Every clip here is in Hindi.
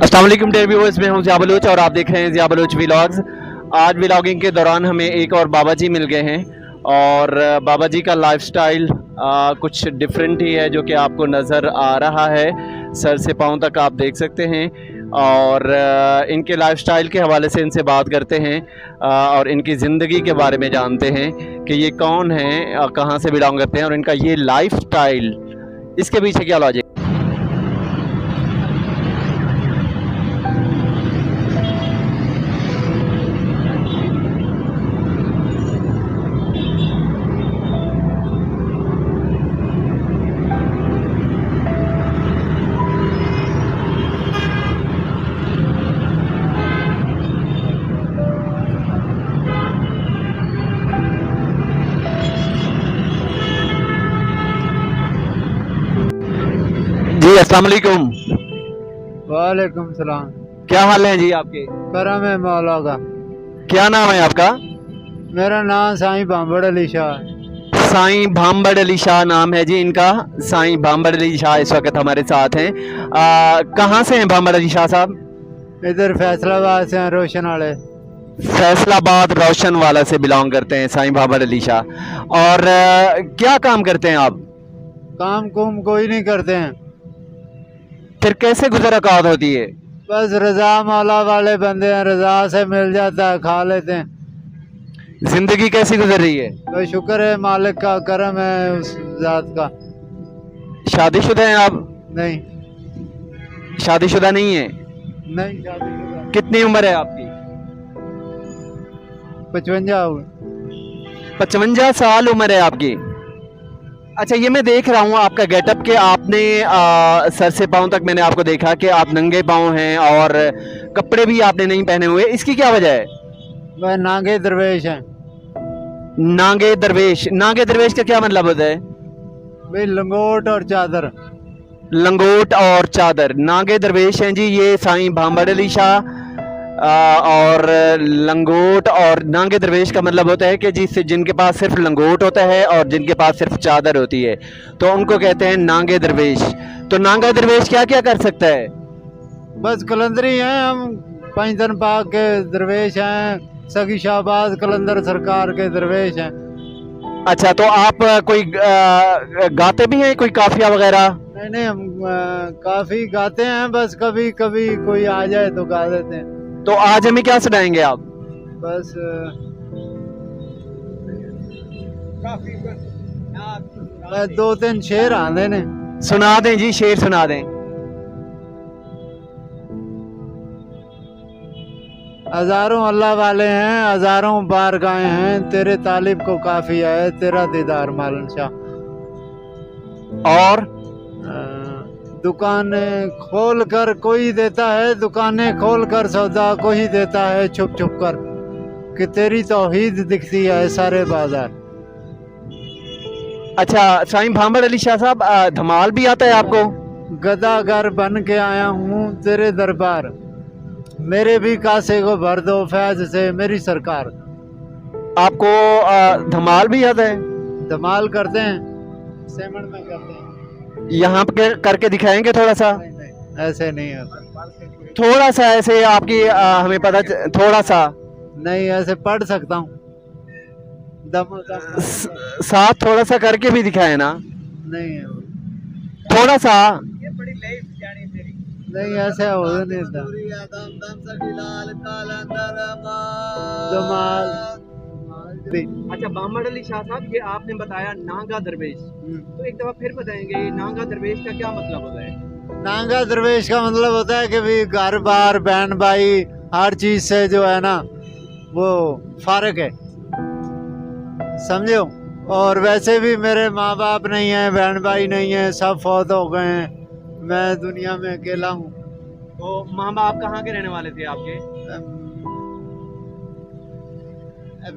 अस्सलाम वालेकुम डेयर व्यूअर्स, मैं हूं ज़िया बलोच और आप देख रहे हैं ज़िया बलोच व्लॉग्स। आज व्लॉगिंग के दौरान हमें एक और बाबा जी मिल गए हैं और बाबा जी का लाइफस्टाइल कुछ डिफरेंट ही है जो कि आपको नज़र आ रहा है। सर से पाँव तक आप देख सकते हैं और इनके लाइफस्टाइल के हवाले से इनसे बात करते हैं और इनकी ज़िंदगी के बारे में जानते हैं कि ये कौन हैं, कहाँ से बिलोंग करते हैं और इनका ये लाइफस्टाइल, इसके पीछे क्या लॉजिक। जी अस्सलाम वालेकुम। वालेकुम सलाम। क्या हाल है जी आपके? करम है मौला का। क्या नाम है आपका? मेरा नाम साईं भांबड़ अली शाह है। साईं भांबड़ अली शाह नाम है जी इनका। साईं भांबड़ अली शाह इस वक्त हमारे साथ हैं। कहाँ से हैं भांबड़ अली शाह साहब? इधर फैसलाबाद से हैं, रोशन वाले। फैसलाबाद रोशन वाला से बिलोंग करते हैं साईं भांबड़ अली शाह। और क्या काम करते हैं आप? काम कुम कोई नहीं करते हैं, फिर कैसे गुजर औकात होती है? बस रजा मौला वाले बंदे हैं, रजा से मिल जाता है, खा लेते हैं। जिंदगी कैसी गुजर रही है? तो शुक्र है मालिक का, करम है उस जात का। शादीशुदा हैं आप? नहीं शादीशुदा नहीं है? नहीं शादी कितनी उम्र है आपकी? 55। 55 साल उम्र है आपकी। अच्छा, ये मैं देख रहा हूँ आपका गेटअप के आपने सर से पाँव तक मैंने आपको देखा कि आप नंगे पाँव हैं और कपड़े भी आपने नहीं पहने हुए, इसकी क्या वजह है? वह नागे दरवेश हैं। नागे दरवेश, नागे दरवेश का क्या मतलब होता है? भाई लंगोट और चादर। लंगोट और चादर, नागे दरवेश हैं जी ये साईं भांबड़ अली शाह। और लंगोट और नागे दरवेश का मतलब होता है कि जिनके पास सिर्फ लंगोट होता है और जिनके पास सिर्फ चादर होती है तो उनको कहते हैं नागे दरवेश। तो नागा दरवेश क्या क्या कर सकता है? बस कलंदरी हैं हम, पंजतन पाक के दरवेश हैं, सगी शाहबाज कलंदर सरकार के दरवेश हैं। अच्छा, तो आप कोई गाते भी हैं, कोई काफिया वगैरह? नहीं नहीं, हम काफी गाते हैं, बस कभी कभी कोई आ जाए तो गा देते हैं। तो आज हमें क्या सुनाएंगे आप? बस दो तीन शेर आंदे ने। सुना दें जी, शेर सुना दें। हजारों अल्लाह वाले हैं, हजारों बारगाहें हैं, तेरे तालिब को काफी है तेरा दीदार मालन शाह। और दुकानें खोल कर कोई देता है, दुकानें खोल कर सौदा कोई देता है छुप छुप कर, कि तेरी तौहीद दिखती है सारे बाजार। अच्छा, साईं भांबड़ अली शाह साहब, धमाल भी आता है आपको? गदागर बन के आया हूँ तेरे दरबार, मेरे भी कासे को भर दो फैज से मेरी सरकार। आपको धमाल भी आता है? धमाल करते हैं, सेमन में करते हैं। यहाँ पे करके दिखाएंगे थोड़ा सा? नहीं, नहीं, ऐसे नहीं होता। थोड़ा सा ऐसे आपकी हमें पता थोड़ा सा नहीं, ऐसे पढ़ सकता हूँ। दम साथ थोड़ा सा करके भी दिखाए ना, नहीं है थोड़ा सा। नहीं, ऐसे हो नहीं था। धमाल। अच्छा, भांबड़ अली शाह साहब, ये आपने बताया नागा दरवेश, तो एक दफा फिर बताएंगे ये नागा दरवेश का क्या मतलब होता है? नागा दरवेश का मतलब होता है कि भी घर बार बहन भाई हर चीज से जो है ना वो फारग है, समझो। और वैसे भी मेरे माँ बाप नहीं है, बहन भाई नहीं है, सब फौत हो गए हैं, मैं दुनिया में अकेला हूँ। तो माँ बाप कहाँ के रहने वाले थे आपके?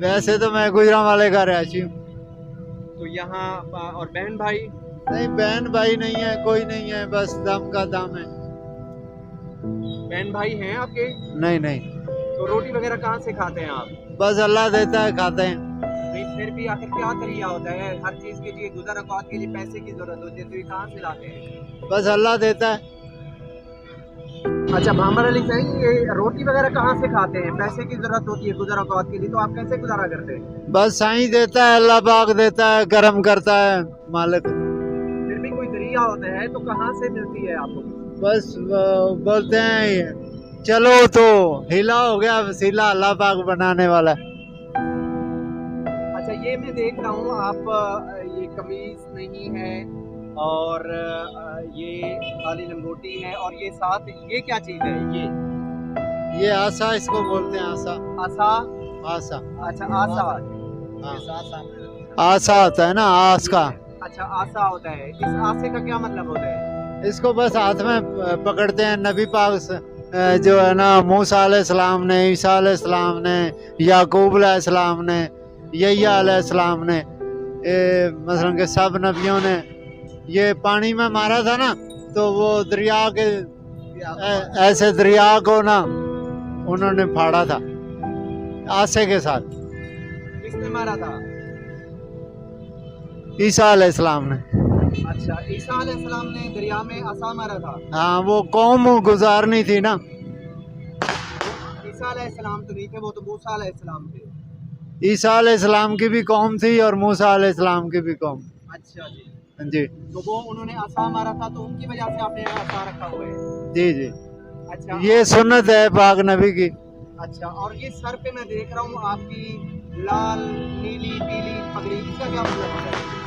वैसे तो मैं गुजरां वाले का रहती हूँ। तो यहाँ और बहन भाई? नहीं, बहन भाई नहीं है, कोई नहीं है, बस दम का दम है। बहन भाई हैं आपके? नहीं नहीं। तो रोटी वगैरह कहाँ से खाते हैं आप? बस अल्लाह देता है, खाते हैं। नहीं, फिर भी आखिर क्या तरीका होता है, हर चीज के लिए गुजर औकात के लिए पैसे की जरूरत होती है, तो ये कहाँ से लाते हैं? बस अल्लाह देता है। अच्छा भांबर अली साईं, ये रोटी वगैरह कहाँ से खाते हैं? पैसे की जरूरत होती है गुजारा औकात के लिए, तो आप कैसे गुजारा करते हैं? बस साईं देता है, अल्लाह पाक देता है, करम करता है मालिक। फिर भी कोई जरिया होता है तो कहाँ से मिलती है आपको? बस बोलते हैं चलो तो हिला हो गया वसीला, अल्लाह पाक बनाने वाला है। अच्छा ये मैं देख रहा हूँ आप ये कमीज नहीं है और ये काली लंगोटी है और ये साथ ये क्या चीज है? ये आसा इसको बोलते हैं, आसा। आसा? आसा। अच्छा आसा। हाँ। आसा होता है ना, आस का। अच्छा आसा होता है, इस आसे का क्या मतलब होता है? इसको बस हाथ में पकड़ते हैं। नबी पाक जो है ना, मूसा अलैहिस्सलाम ने, ईसा अलैहिस्सलाम ने, याकूब अलैहिस्सलाम ने, यह्या अलैहिस्सलाम ने, मसलन के सब नबियों ने ये पानी में मारा था ना, तो वो दरिया के ऐसे दरिया को ना उन्होंने फाड़ा था आसे के साथ। किसने मारा था? ईसा अलैहिस्सलाम ने। अच्छा ईसा अलैहिस्सलाम ने दरिया में आसा मारा था। हाँ, वो कौम गुजारनी थी ना। ईसा अलैहिस्सलाम तो नहीं थे, वो तो मूसा अलैहिस्सलाम थे। ईसा अलैहिस्सलाम की भी कौम थी और मूसा अलैहिस्सलाम की भी कौम। अच्छा जी जी तो वो उन्होंने आसा मारा था तो उनकी वजह से आपने आसा रखा हुआ है। जी जी, अच्छा ये सुन्नत है पाक नबी की। अच्छा और ये सर पे मैं देख रहा हूँ आपकी लाल नीली पीली पगड़ी, इसका क्या मतलब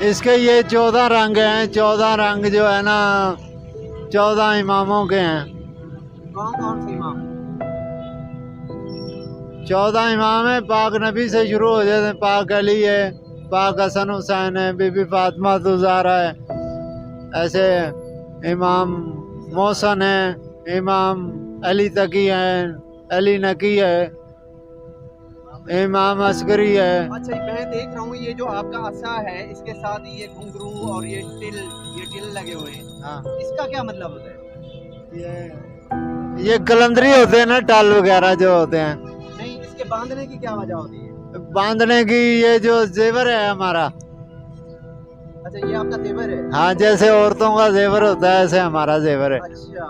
है? इसके ये 14 रंग हैं। 14 रंग जो है ना 14 इमामों के हैं। कौन कौन से इमाम? 14 इमाम है। पाक नबी से शुरू हो जाते हैं। पाक अली है, पाक हसन हुसैन है, बीबी फातिमा तुज़ारा है, ऐसे इमाम मोहसन है, इमाम अली तकी है, अली नकी है, इमाम अस्करी है। अच्छा मैं देख रहा हूँ ये जो आपका आसा है इसके साथ ये घुंघरू और ये टिल लगे हुए हैं। हाँ, इसका क्या मतलब होता है? ये कलंदरी होते हैं ना, टाल वगैरह जो होते हैं। नहीं, इसके बांधने की क्या वजह होती है? बांधने की ये जो जेवर है हमारा। अच्छा ये आपका जेवर है? हाँ, जैसे औरतों का जेवर होता है ऐसे हमारा जेवर है। अच्छा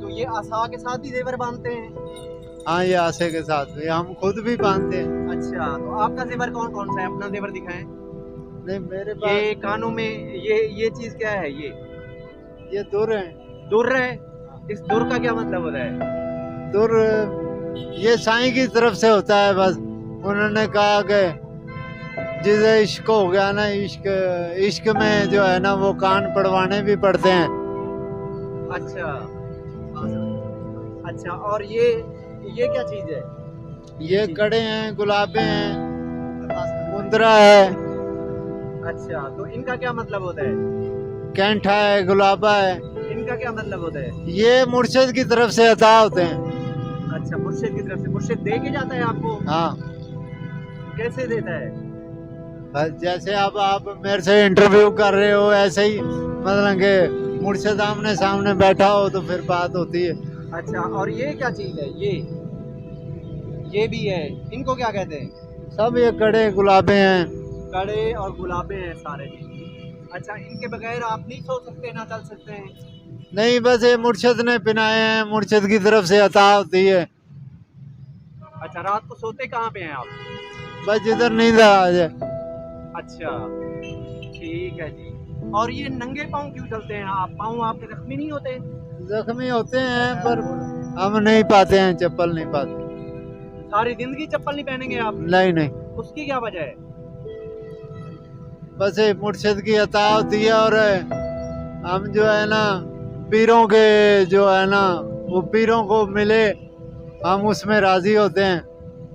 तो ये आसा के साथ ही जेवर बांधते हैं? हाँ, ये आसे के साथ भी हम खुद भी बांधते हैं। अच्छा तो आपका जेवर कौन कौन सा है? अपना जेवर दिखाएं। नहीं, मेरे पास ये कानों में ये चीज क्या है? ये दुर है। दुर है? इस दुर का क्या मतलब होता है? दुर ये साईं की तरफ से होता है। बस उन्होंने कहा कि जिसे इश्क हो गया ना, इश्क में जो है ना वो कान पड़वाने भी पड़ते हैं। अच्छा अच्छा और ये क्या चीज है? ये कड़े हैं, गुलाबे हैं, मुंदरा है, अच्छा तो इनका क्या मतलब होता है? कैंठा है, गुलाबा है। इनका क्या मतलब होता है? ये मुर्शिद की तरफ से अता होते हैं। अच्छा मुर्शिद की तरफ से। मुर्शिद दे के जाता है आपको? हाँ, कैसे देता है? बस जैसे अब आप मेरे से इंटरव्यू कर रहे हो ऐसे ही, मतलब कि मुर्शिद आमने सामने बैठा हो तो फिर बात होती है। अच्छा और ये क्या चीज है? ये भी है, इनको क्या कहते हैं? सब ये कड़े गुलाबे हैं। कड़े और गुलाबे हैं सारे भी। अच्छा इनके बगैर आप नहीं सो सकते, ना चल सकते हैं? नहीं, बस ये मुर्शिद ने पिनाए हैं, मुर्शिद की तरफ से अता होती है। अच्छा रात को सोते कहाँ पे हैं आप? बस जिधर नींद आ जाए। अच्छा ठीक है जी। और ये नंगे पाँव क्यों चलते हैं आप? पाँव आपके जख्मी नहीं होते? जख्मी होते हैं पर हम नहीं पाते हैं, चप्पल नहीं पाते। सारी जिंदगी चप्पल नहीं पहनेंगे आप? नहीं नहीं, उसकी क्या वजह है? बस ये मुर्शिद की अता होती है। और हम जो है ना पीरों के जो है ना वो पीरों को मिले, हम उसमें राजी होते हैं।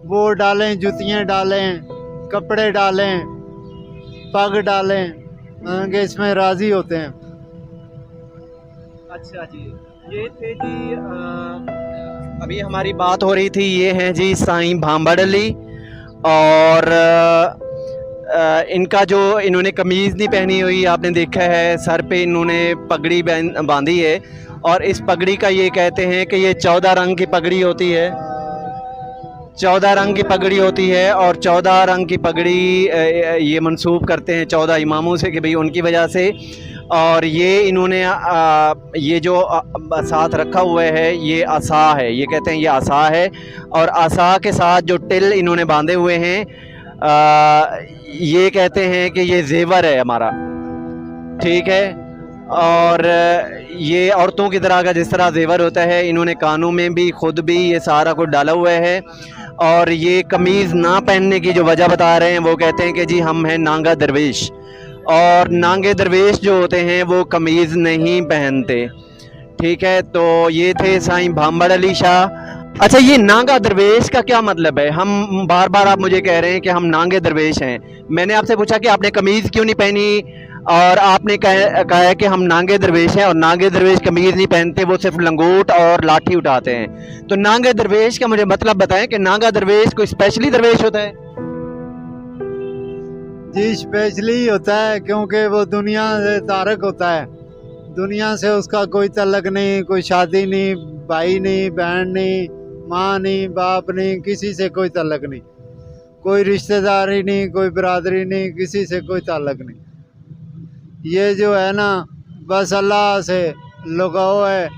वो डालें, जुतियाँ डालें, कपड़े डालें, पग डालें, कि इसमें राजी होते हैं। अच्छा जी ये थे जी अभी हमारी बात हो रही थी, ये हैं जी साईं भांबड़ अली। और इनका जो इन्होंने कमीज़ नहीं पहनी हुई आपने देखा है, सर पे इन्होंने पगड़ी बांधी है। और इस पगड़ी का ये कहते हैं कि ये 14 रंग की पगड़ी होती है। 14 रंग की पगड़ी होती है और 14 रंग की पगड़ी ये मंसूब करते हैं 14 इमामों से कि भाई उनकी वजह से। और ये इन्होंने ये जो साथ रखा हुआ है ये असा है, ये कहते हैं ये असा है। और असा के साथ जो टिल इन्होंने बांधे हुए हैं ये कहते हैं कि ये जेवर है हमारा, ठीक है। और ये औरतों की तरह का जिस तरह जेवर होता है, इन्होंने कानों में भी खुद भी ये सारा कुछ डाला हुआ है। और ये कमीज़ ना पहनने की जो वजह बता रहे हैं वो कहते हैं कि जी हम हैं नांगा दरवेश, और नांगे दरवेश जो होते हैं वो कमीज़ नहीं पहनते, ठीक है। तो ये थे साईं भांबड़ अली शाह। अच्छा, ये नांगा दरवेश का क्या मतलब है? हम बार बार आप मुझे कह रहे हैं कि हम नांगे दरवेश हैं। मैंने आपसे पूछा कि आपने कमीज़ क्यों नहीं पहनी, और आपने कहा है कि हम नांगे दरवेश हैं, और नांगे दरवेश कमीज़ नहीं पहनते, वो सिर्फ लंगोट और लाठी उठाते हैं। तो नांगे दरवेश का मुझे मतलब बताएं कि नांगा दरवेश कोई स्पेशली दरवेश होता है? जी स्पेशली होता है, क्योंकि वो दुनिया से तारक होता है। दुनिया से उसका कोई तल्लक नहीं, कोई शादी नहीं, भाई नहीं, बहन नहीं, माँ नहीं, बाप नहीं, किसी से कोई तल्लक नहीं, कोई रिश्तेदारी नहीं, कोई बरादरी नहीं, किसी से कोई ताल्लुक नहीं। ये जो है ना, बस अल्लाह से लगाव है,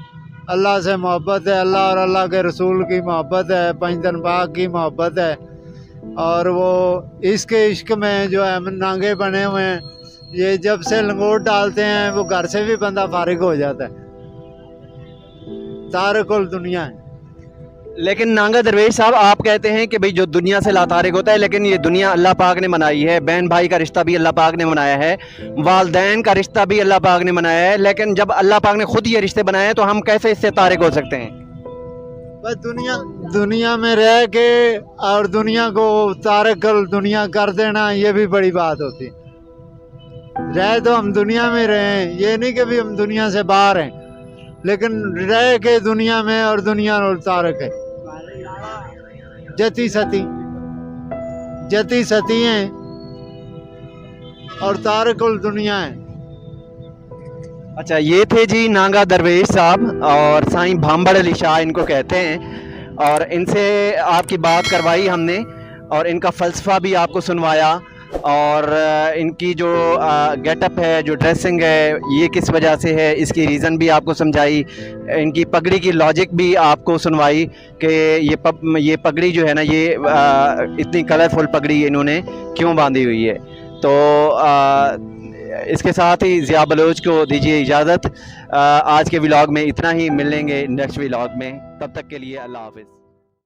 अल्लाह से मोहब्बत है, अल्लाह और अल्लाह के रसूल की मोहब्बत है, पंजतन पाक की मोहब्बत है। और वो इसके इश्क में जो है हम नांगे बने हुए हैं। ये जब से लंगोट डालते हैं वो घर से भी बंदा फारिग हो जाता है, तारकुल दुनिया है। लेकिन नांगा दरवेश साहब, आप कहते हैं कि भाई जो दुनिया से लातारिक होता है, लेकिन ये दुनिया अल्लाह पाक ने बनाई है। बहन भाई का रिश्ता भी अल्लाह पाक ने बनाया है, वालदैन का रिश्ता भी अल्लाह पाक ने बनाया है। लेकिन जब अल्लाह पाक ने खुद ये रिश्ते बनाए हैं तो हम कैसे इससे तारिक हो सकते हैं? बस दुनिया में रह के और दुनिया को तारकुल दुनिया कर देना, ये भी बड़ी बात होती है। रह तो हम दुनिया में रहे, ये नहीं कि भी हम दुनिया से बाहर हैं, लेकिन रह के दुनिया में और दुनिया और तारक है। जती सती हैं और तारकुल दुनिया है। अच्छा, ये थे जी नांगा दरवेश साहब, और साईं भांबड़ अली शाह इनको कहते हैं। और इनसे आपकी बात करवाई हमने, और इनका फ़लसफ़ा भी आपको सुनवाया, और इनकी जो गेटअप है, जो ड्रेसिंग है, ये किस वजह से है, इसकी रीज़न भी आपको समझाई। इनकी पगड़ी की लॉजिक भी आपको सुनवाई कि ये पगड़ी जो है ना, ये इतनी कलरफुल पगड़ी इन्होंने क्यों बांधी हुई है। तो इसके साथ ही ज़िया बलोच को दीजिए इजाज़त। आज के व्लॉग में इतना ही, मिलेंगे नेक्स्ट व्लॉग में, तब तक के लिए अल्लाह हाफ़िज़।